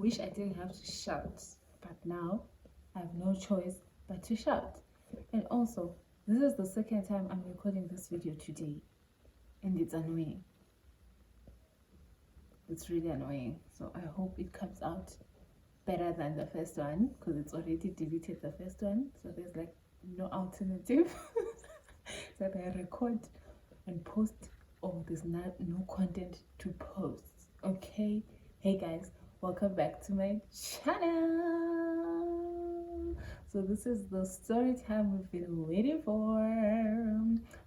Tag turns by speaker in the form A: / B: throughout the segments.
A: wish I didn't have to shout, but now I have no choice but to shout. And also, this is the second time I'm recording this video today, and it's annoying. It's really annoying. So I hope it comes out better than the first one, because it's already deleted the first one, so there's like no alternative. So I record and post, oh, there's no content to post. Okay, hey guys, welcome back to my channel. So this is the story time we've been waiting for.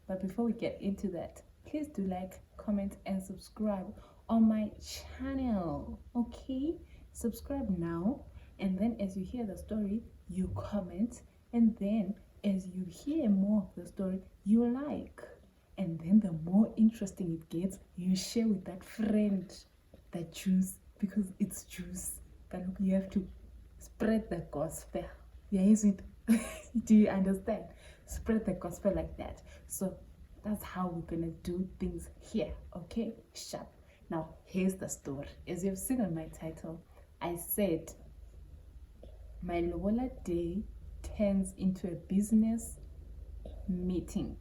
A: But before we get into that, please do like, comment and subscribe on my channel. Okay, subscribe now, and then as you hear the story you comment, and then as you hear more of the story you like, and then the more interesting it gets you share with that friend that juice, because it's juice. You have to spread the gospel. Yeah, is it? Do you understand? Spread the gospel like that. So that's how we're gonna do things here. Okay, sharp. Now here's the story. As you've seen on my title, I said my lobola day turns into a business meeting.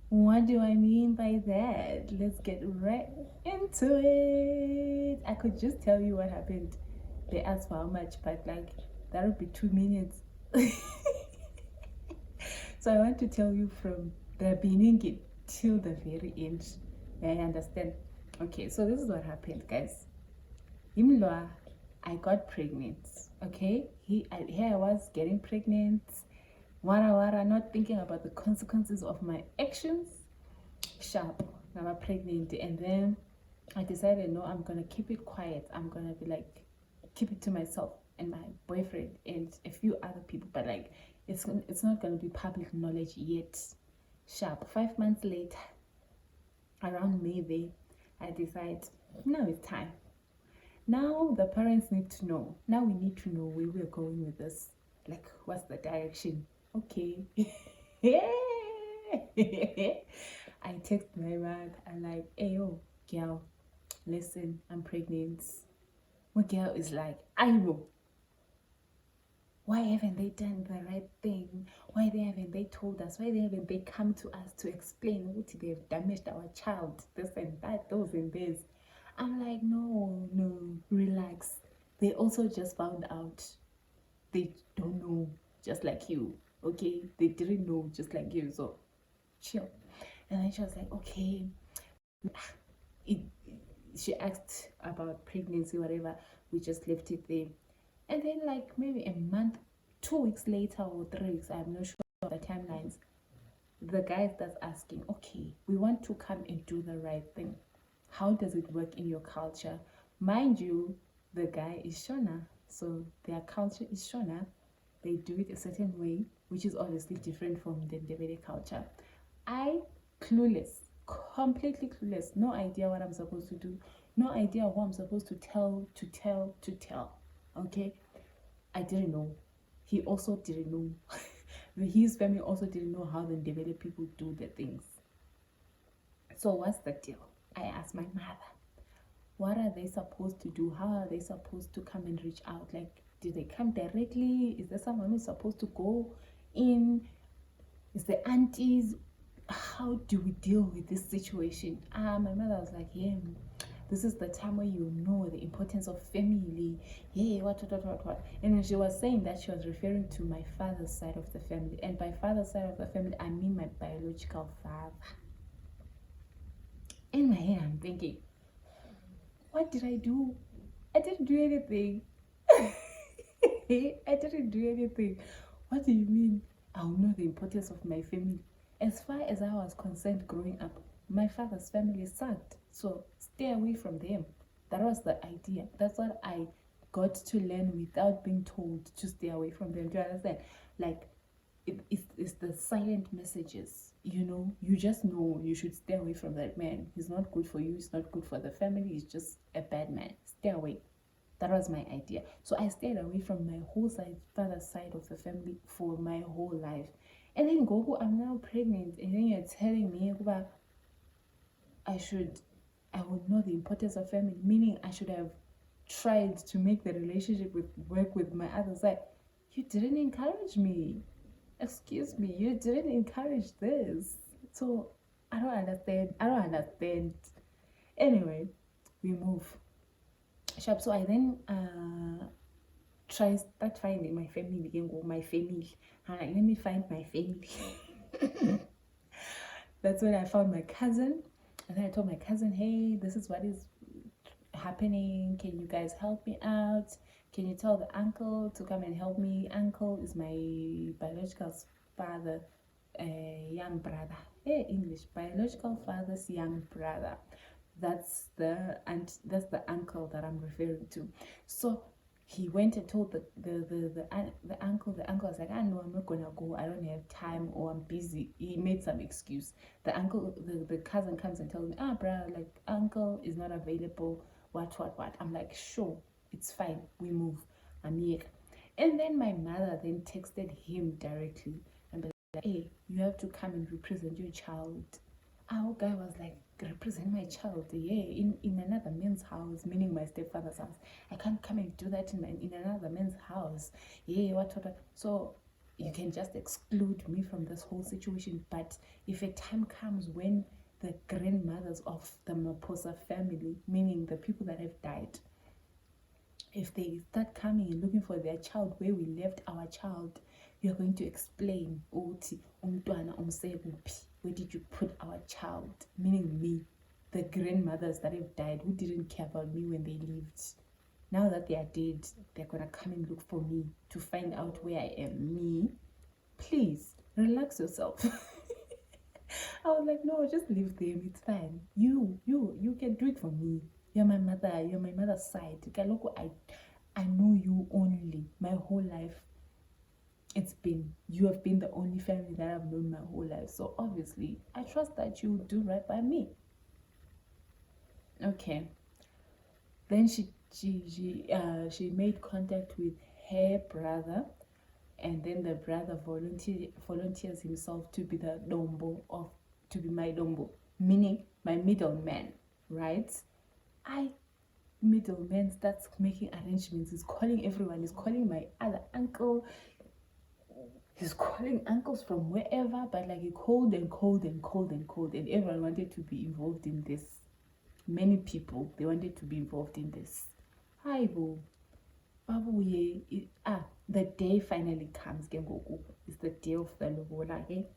A: What do I mean by that? Let's get right into it. I could just tell you what happened. They asked for how much, but like that would be 2 minutes. So I want to tell you from the beginning till the very end. I understand. Okay, so this is what happened, guys. Imloa, I got pregnant. Okay, here I was getting pregnant. Wara, not thinking about the consequences of my actions. Sharp, now I'm pregnant, and then I decided, no, I'm gonna keep it quiet. I'm gonna be like, keep it to myself and my boyfriend and a few other people, but like it's not gonna be public knowledge yet. Sharp, 5 months later, around May, I decide now it's time. Now the parents need to know. Now we need to know where we're going with this. Like, what's the direction? Okay. I text my man. I'm like, hey, yo, girl, listen, I'm pregnant. My girl is like, I know. Why haven't they done the right thing? Why haven't they told us? Why haven't they come to us to explain what they've damaged our child? This and that, those and this. I'm like, no, relax. They also just found out. They don't know, just like you. Okay, they didn't know, just like you. So chill. And then she was like, okay. She asked about pregnancy, whatever. We just left it there. And then like maybe a month, 2 weeks later or 3 weeks, I'm not sure of the timelines, the guy starts asking, okay, we want to come and do the right thing. How does it work in your culture? Mind you, the guy is Shona, so their culture is Shona. They do it a certain way, which is obviously different from the Ndebele culture. I, clueless, completely clueless, no idea what I'm supposed to do, no idea what I'm supposed to tell. Okay, I didn't know. He also didn't know. His family also didn't know how the Ndebele people do the things. So what's the deal? I asked my mother, what are they supposed to do? How are they supposed to come and reach out? Like, do they come directly? Is there someone who's supposed to go in? Is there aunties? How do we deal with this situation? My mother was like, yeah, this is the time where you know the importance of family. Yeah, what. And then she was saying that she was referring to my father's side of the family. And by father's side of the family, I mean my biological father. In my head, I'm thinking, what did I do? I didn't do anything. I didn't do anything. What do you mean? I'll know the importance of my family. As far as I was concerned growing up, my father's family sucked. So stay away from them. That was the idea. That's what I got to learn without being told to stay away from them. Do you understand? Like, it's the silent messages. You know, you just know you should stay away from that man. He's not good for you. He's not good for the family. He's just a bad man. Stay away. That was my idea. So I stayed away from my whole father's side of the family for my whole life. And then I'm now pregnant, and then you're telling me about I would know the importance of family, meaning I should have tried to make the relationship work with my other side. You didn't encourage me. Excuse me, you didn't encourage this. So I don't understand. I don't understand. Anyway, we move. Sharp. So I then start finding my family again. Go my family. I'm like, let me find my family. That's when I found my cousin. And then I told my cousin, hey, this is what is happening. Can you guys help me out? Can you tell the uncle to come and help me? Uncle is my biological father, young brother. Hey, English, biological father's young brother. That's the uncle that I'm referring to. So he went and told the uncle. The uncle was like, I know I'm not gonna go. I don't have time, or I'm busy. He made some excuse. The uncle, the cousin comes and tells me, bruh, like uncle is not available. What? I'm like, sure, it's fine. We move. I'm here. And then my mother then texted him directly and be like, hey, you have to come and represent your child. Our guy was like, represent my child, yeah, in another man's house, meaning my stepfather's house. I can't come and do that in another man's house. Yeah, what. So you can just exclude me from this whole situation. But if a time comes when the grandmothers of the Maposa family, meaning the people that have died, if they start coming and looking for their child where we left our child, you're going to explain, where did you put our child? Meaning me, the grandmothers that have died, who didn't care about me when they lived. Now that they are dead, they're going to come and look for me to find out where I am. Me? Please, relax yourself. I was like, no, just leave them. It's fine. You can do it for me. You're my mother. You're my mother's side. I know you only my whole life. You have been the only family that I've known my whole life. So obviously, I trust that you do right by me. Okay. Then she made contact with her brother, and then the brother volunteers himself to be to be my dombo, meaning my middleman, right? Middleman starts making arrangements. He's calling everyone. He's calling my other uncle. He's calling uncles from wherever, but like he called, and everyone wanted to be involved in this. Many people, they wanted to be involved in this. Hi, Babu, the day finally comes. It's the day of the lobola, okay?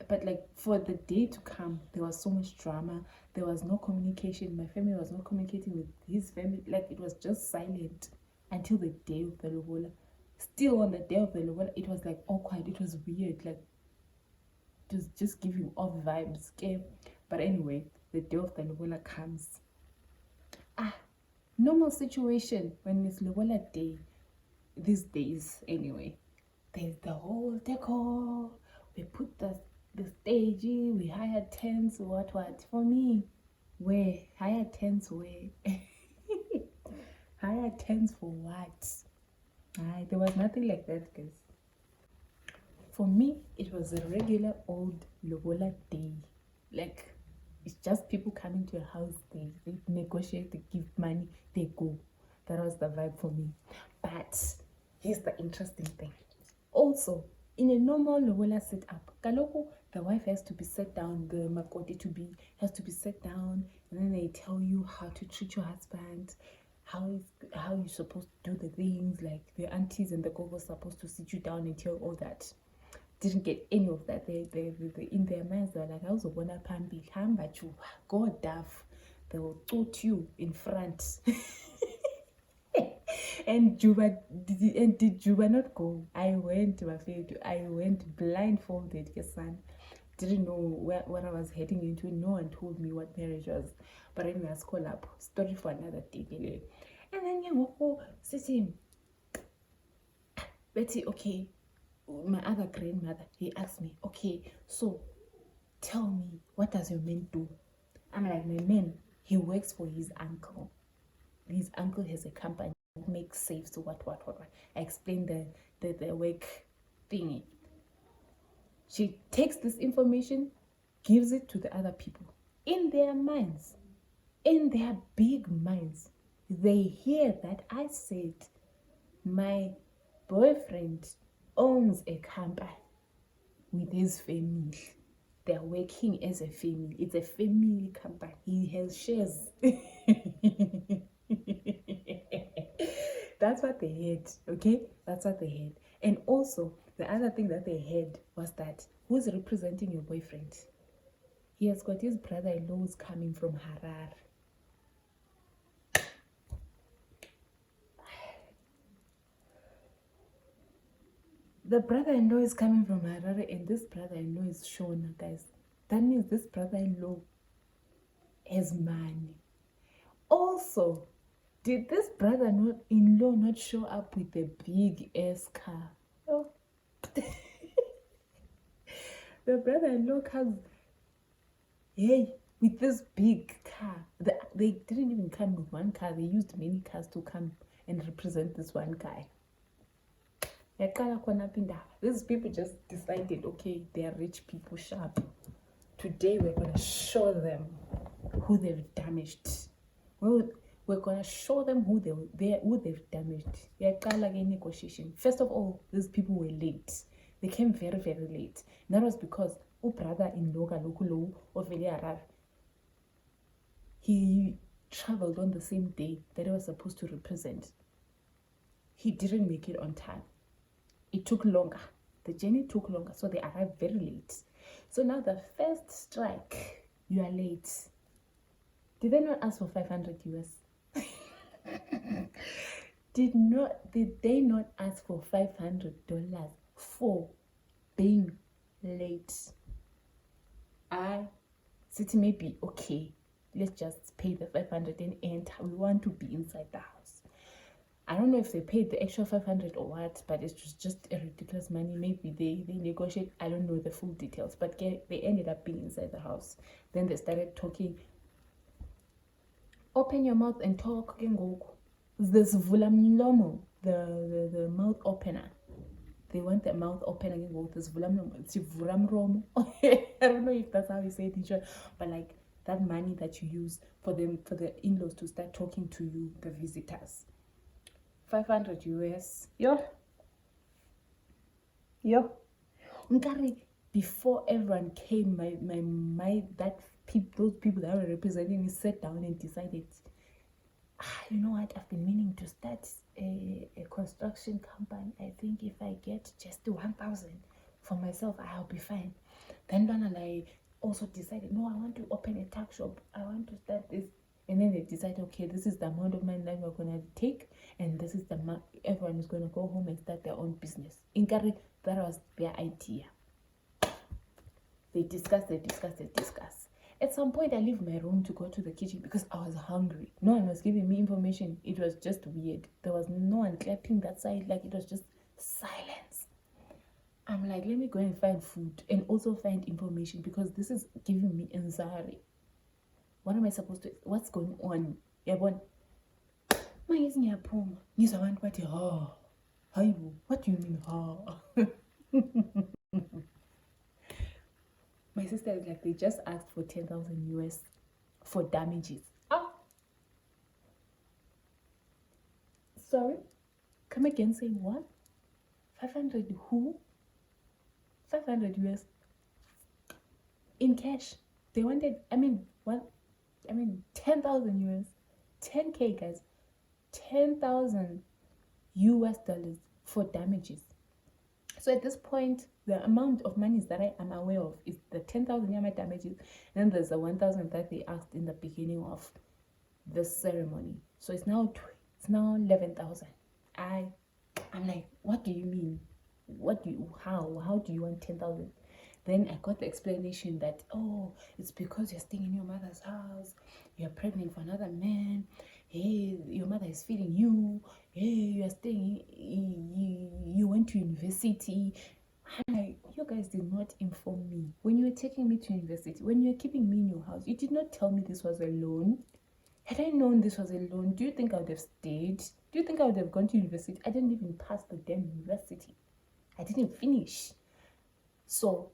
A: But like for the day to come, there was so much drama. There was no communication. My family was not communicating with his family. Like it was just silent until the day of the lobola. Still on the day of the lobola, it was like awkward. It was weird. Like just giving off vibes, okay? But anyway, the day of the lobola comes. Normal situation when it's lobola day, these days anyway. There's the whole decor. We put the stage, we hired tents, what. For me, where? Hired tents where? Hired tents for what? There was nothing like that, guys. For me, it was a regular old lobola day. Like, it's just people coming to your house, they negotiate, they give money, they go. That was the vibe for me. But here's the interesting thing. Also, in a normal lobola setup, Kaloko, the wife has to be set down, the makoti has to be set down, and then they tell you how to treat your husband, how you're supposed to do the things, like the aunties and the gogos supposed to sit you down and tell all that. Didn't get any of that. They in their minds they're like, I was gonna pambi, but you go deaf. They will toot you in front. And did Juba not go? I went blindfolded, yes, son. Didn't know what I was heading into. No one told me what marriage was. But anyway, I call up. Story for another day. And then you see Betty, okay. My other grandmother, he asked me, okay, so tell me, what does your man do? I'm like, my man, he works for his uncle. His uncle has a company that makes safes to what. I explained the work thingy. She takes this information, gives it to the other people. In their minds, in their big minds, they hear that I said my boyfriend owns a company with his family. They're working as a family. It's a family company. He has shares. That's what they had, okay? That's what they had. And also, the other thing that they had was that who's representing your boyfriend? He has got his brother-in-law who's coming from Harar. The brother-in-law is coming from Harare, and this brother-in-law is Shona, guys. That means this brother-in-law has money. Also, did this brother-in-law not show up with a big ass car? Oh. The brother-in-law comes, hey, with this big car. They didn't even come with one car. They used many cars to come and represent this one guy. These people just decided, okay, they are rich people, sharp. Today we're going to show them who they've damaged. We're going to show them who they've damaged. Negotiation. First of all, these people were late. They came very, very late. And that was because brother-in-law of Harar, he traveled on the same day that he was supposed to represent. He didn't make it on time. It took longer. The journey took longer, so they arrived very late. So now the first strike, you are late. Did they not ask for 500 US? Did they not ask for $500 for being late? City maybe okay. Let's just pay the 500 and enter. We want to be inside the house. I don't know if they paid the extra 500 or what, but it was just a ridiculous money. Maybe they negotiate. I don't know the full details, but they ended up being inside the house. Then they started talking. Open your mouth and talk. This vulamlomo, the mouth opener. They want the mouth opener. This vulamlomo. I don't know if that's how you say it in short, but like that money that you use for the in-laws to start talking to you, the visitors. 500 US. Yo. Before everyone came, those people that were representing me sat down and decided, you know what? I've been meaning to start a construction company. I think if I get just 1,000 for myself, I'll be fine. Then I also decided, no, I want to open a tuck shop. I want to start this. And then they decide, okay, this is the amount of money that we're going to take, and this is the amount everyone is going to go home and start their own business. In Kari, that was their idea. They discuss. At some point, I leave my room to go to the kitchen because I was hungry. No one was giving me information. It was just weird. There was no one clapping that side. Like, it was just silence. I'm like, let me go and find food and also find information because this is giving me anxiety. What am I supposed to? What's going on? What do you mean? My sister is like, they just asked for 10,000 US for damages. Sorry? Come again, saying what? 500 who? 500 US in cash. They wanted, 10,000 US, 10K, guys, 10,000 US dollars for damages. So at this point, the amount of monies that I am aware of is the 10,000 Yama damages. And then there's the 1,000 that they asked in the beginning of the ceremony. So it's now 11,000. I'm like, what do you mean? How do you want 10,000? Then I got the explanation that, it's because you're staying in your mother's house, you're pregnant for another man, hey, your mother is feeding you, hey, you're staying, you went to university. You guys did not inform me. When you were taking me to university, when you were keeping me in your house, you did not tell me this was a loan. Had I known this was a loan, do you think I would have stayed? Do you think I would have gone to university? I didn't even pass the damn university. I didn't finish. So,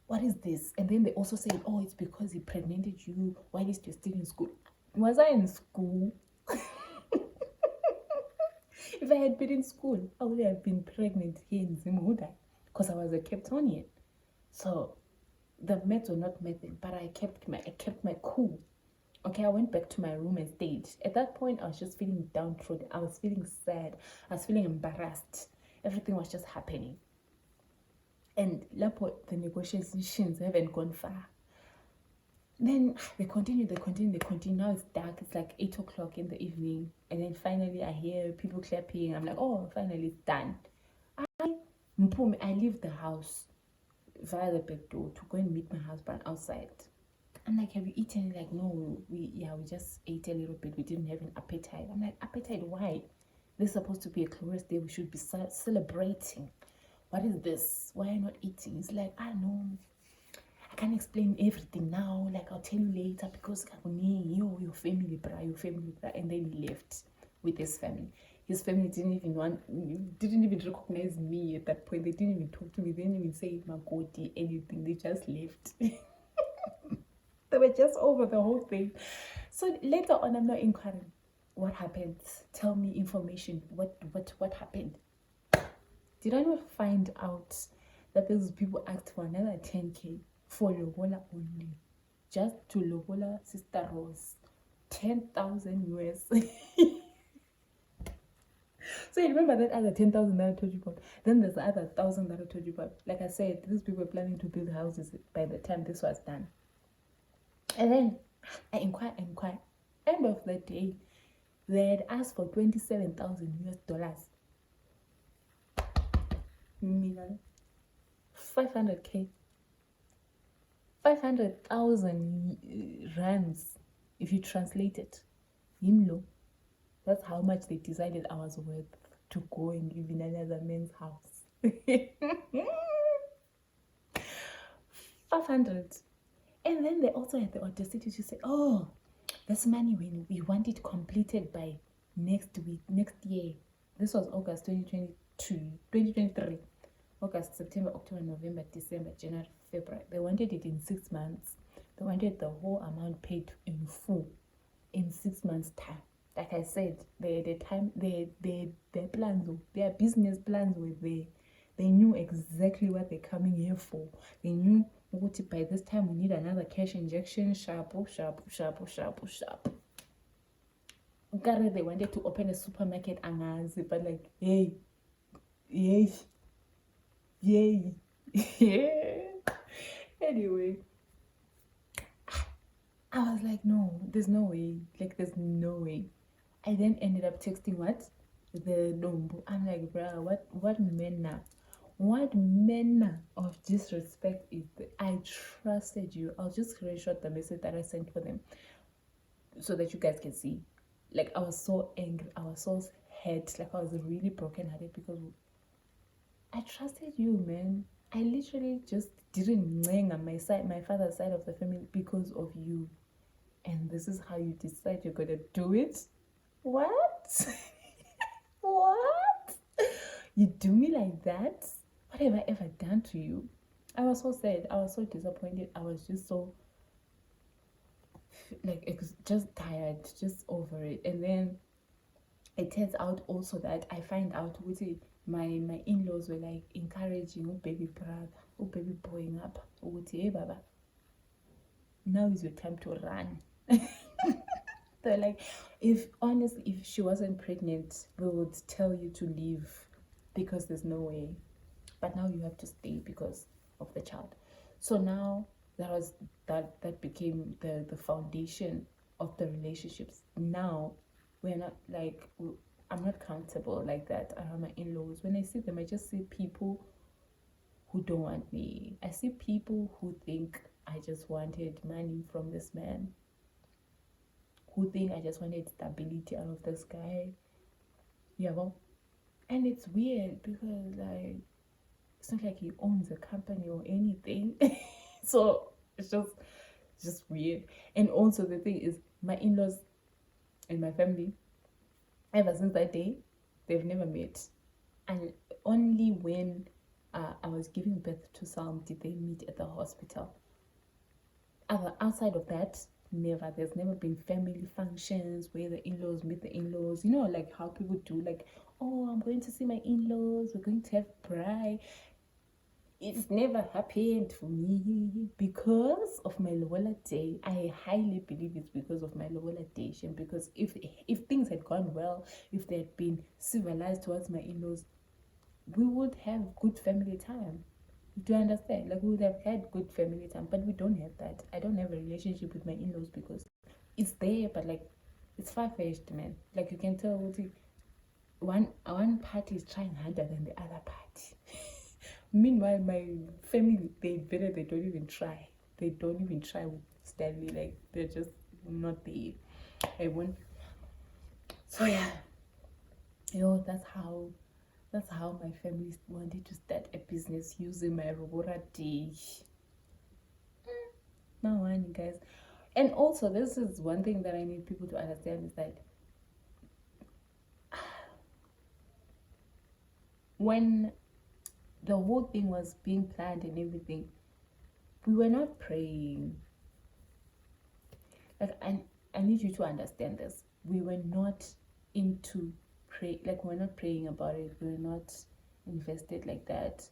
A: what is this? And then they also said, it's because he pregnanted you while you're still in school. Was I in school? If I had been in school, I would have been pregnant here in Zimuda because I was a Capetonian. So the meds were not mething, but I kept my cool. Okay, I went back to my room and stayed. At that point, I was just feeling downtrodden. I was feeling sad. I was feeling embarrassed. Everything was just happening. And the negotiations haven't gone far. Then they continue. Now it's dark. It's like 8 o'clock in the evening. And then finally I hear people clapping. I'm like, oh, finally it's done. I leave the house via the back door to go and meet my husband outside. I'm like, have you eaten? Like, no, we just ate a little bit. We didn't have an appetite. I'm like, appetite? Why? This is supposed to be a glorious day. We should be celebrating. What is this? Why are you not eating? It's like, I know. I can't explain everything now. Like, I'll tell you later because your family, bra. And then he left with his family. His family didn't even recognize me at that point. They didn't even talk to me. They didn't even say Magoti, anything. They just left. They were just over the whole thing. So later on, I'm not inquiring. What happened? Tell me information. What happened? Did I not find out that those people asked for another 10K for lobola only? Just to lobola Sister Rose. 10,000 US. So you remember that other 10,000 that I told you about? Then there's the other 1,000 that I told you about. Like I said, these people were planning to build houses by the time this was done. And then I inquire. End of the day, they had asked for 27,000 US dollars. 500K. 500,000 rands, if you translate it. Yimlo. That's how much they decided I was worth to go and live in another man's house. 500. And then they also had the audacity to say, oh, this money, we want it completed by next year. This was August 2023. August, September, October, November, December, January, February. They wanted it in 6 months. They wanted the whole amount paid in full in 6 months' time. Like I said, their plans, their business plans were there. They knew exactly what they're coming here for. They knew by this time we need another cash injection. Sharp. They wanted to open a supermarket, but like, yay. Anyway, I was like, no, there's no way. Like, there's no way. I then ended up texting the Dombo. I'm like, bruh, what manner? What manner of disrespect is that? I trusted you. I'll just screenshot the message that I sent for them so that you guys can see. Like, I was so angry. I was so hurt. Like, I was really brokenhearted because I trusted you, man. I literally just didn't ring on my father's side of the family because of you. And this is how you decide you're gonna do it? What? What? You do me like that? What have I ever done to you? I was so sad. I was so disappointed. I was just so just tired, just over it. And then it turns out also that I find out my in-laws were like encouraging baby brother, baby boying up. Hey baba, now is your time to run. They're like, if she wasn't pregnant, we would tell you to leave because there's no way. But now you have to stay because of the child. So now that became the foundation of the relationships. Now we're not like, I'm not comfortable like that around my in-laws. When I see them, I just see people who don't want me. I see people who think I just wanted money from this man, who think I just wanted stability out of this guy. Yeah, well, and it's weird because like it's not like he owns a company or anything. So it's just weird. And also the thing is, my in-laws and my family, ever since that day, they've never met. And only when I was giving birth to Sam did they meet at the hospital. Outside of that, Never. There's never been family functions where the in-laws meet the in-laws. Like how people do, like, oh, I'm going to see my in-laws, we're going to have bride. It's never happened for me because of my lobola day. I highly believe it's because of my lobola day. Because if things had gone well, if they had been civilized towards my in-laws, we would have good family time. Do you understand? Like, we would have had good family time, but we don't have that. I don't have a relationship with my in-laws because it's there, but like, it's far-fetched, man. Like, you can tell one party is trying harder than the other party. Meanwhile, my family, they don't even try. They don't even try with Stanley. Like, they're just not there. I won't. So yeah, that's how my family wanted to start a business using my Robora day. Now, one, guys. And also, this is one thing that I need people to understand is that when the whole thing was being planned and everything, we were not praying. Like, I need you to understand this. We were not into pray, like, we're not praying about it. We're not invested like that.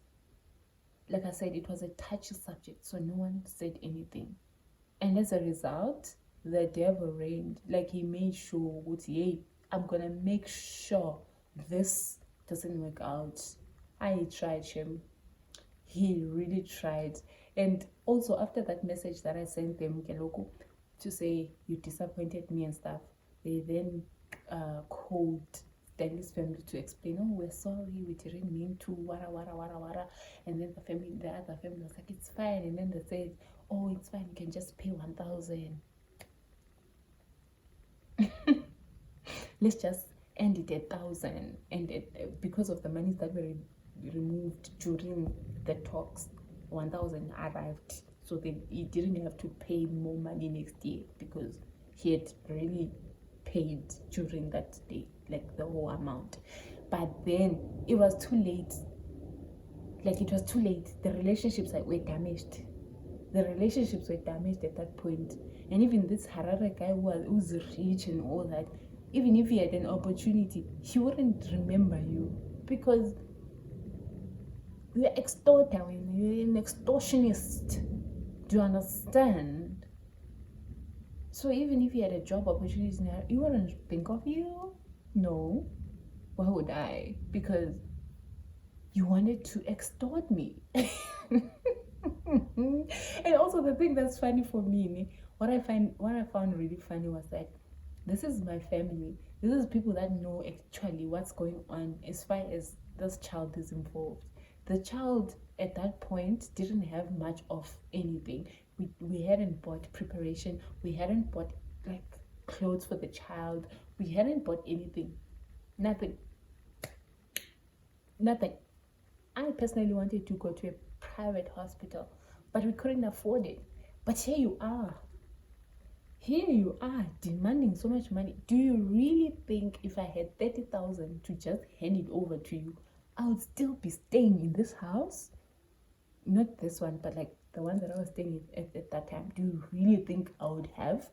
A: Like I said, it was a touchy subject, so no one said anything. And as a result, the devil reigned. Like, he made sure, hey, I'm gonna make sure this doesn't work out. I tried him. He really tried. And also, after that message that I sent them, Keloko, to say you disappointed me and stuff, they then called Stanley's family to explain, oh, we're sorry, we didn't mean to, wara wara wara wara. And then the other family was like, it's fine. And then they said, oh, it's fine, you can just pay 1,000. Let's just end it at 1,000. And because of the money that were removed during the talks, 1,000 arrived. So he didn't have to pay more money next year because he had really paid during that day, like the whole amount. But then it was too late. Like, it was too late. The relationships were damaged. The relationships were damaged at that point. And even this Harare guy who's rich and all that, even if he had an opportunity, he wouldn't remember you because you're extorting, you're an extortionist. Do you understand? So even if he had a job opportunity now, he wouldn't think of you. No. Why would I? Because you wanted to extort me. And also, the thing that's funny for me, what I found really funny was that this is my family. This is people that know actually what's going on as far as this child is involved. The child at that point didn't have much of anything. We hadn't bought preparation. We hadn't bought like clothes for the child. We hadn't bought anything. Nothing. I personally wanted to go to a private hospital, but we couldn't afford it. But here you are demanding so much money. Do you really think if I had 30,000 to just hand it over to you, I would still be staying in this house? Not this one, but like the one that I was staying at that time. Do you really think I would have?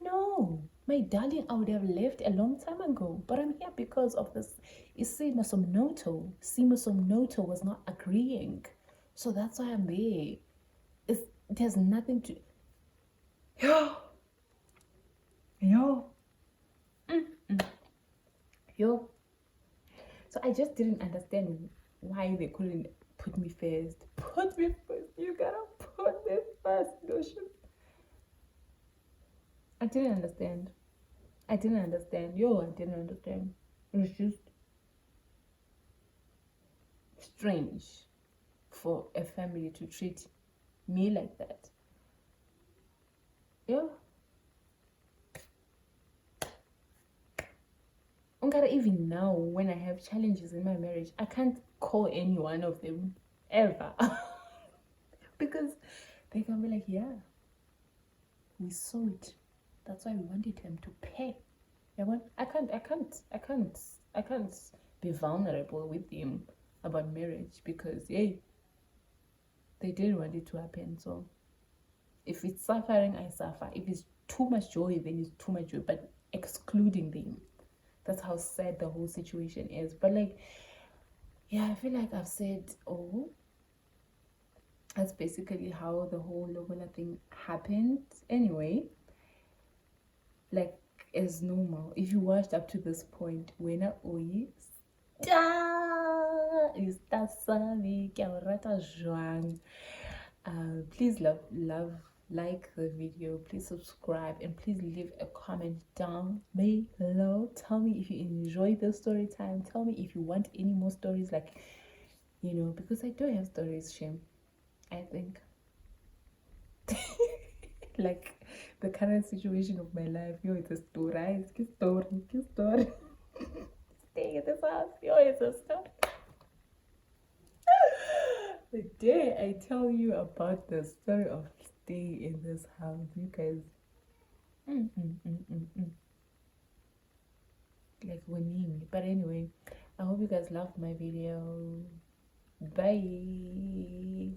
A: No, my darling, I would have left a long time ago. But I'm here because of this. Simo Somnoto was not agreeing. So that's why I'm there. There's nothing to... Yo. So I just didn't understand why they couldn't put me first. Put me first. You gotta put me first, Lucian. I didn't understand. I didn't understand. It was just strange for a family to treat me like that. Yeah. Even now, when I have challenges in my marriage, I can't call any one of them ever. Because they can be like, yeah, we saw it. That's why we wanted him to pay. I can't be vulnerable with him about marriage because, hey, they didn't want it to happen. So If it's suffering, I suffer. If it's too much joy, then it's too much joy, but excluding them. That's how sad the whole situation is. But like, yeah, I feel like I've said, oh, that's basically how the whole lobola thing happened. Anyway, like, as normal. If you watched up to this point, when I oye, please love, like the video, please subscribe, and please leave a comment down below. Tell me if you enjoy the story time. Tell me if you want any more stories, like, because I do have stories, Shame, I think. Like the current situation of my life, it's a story. It's a story. Staying at this house, it's a story. The day I tell you about the story of staying in this house, you guys, like winning. But anyway, I hope you guys loved my video. Bye.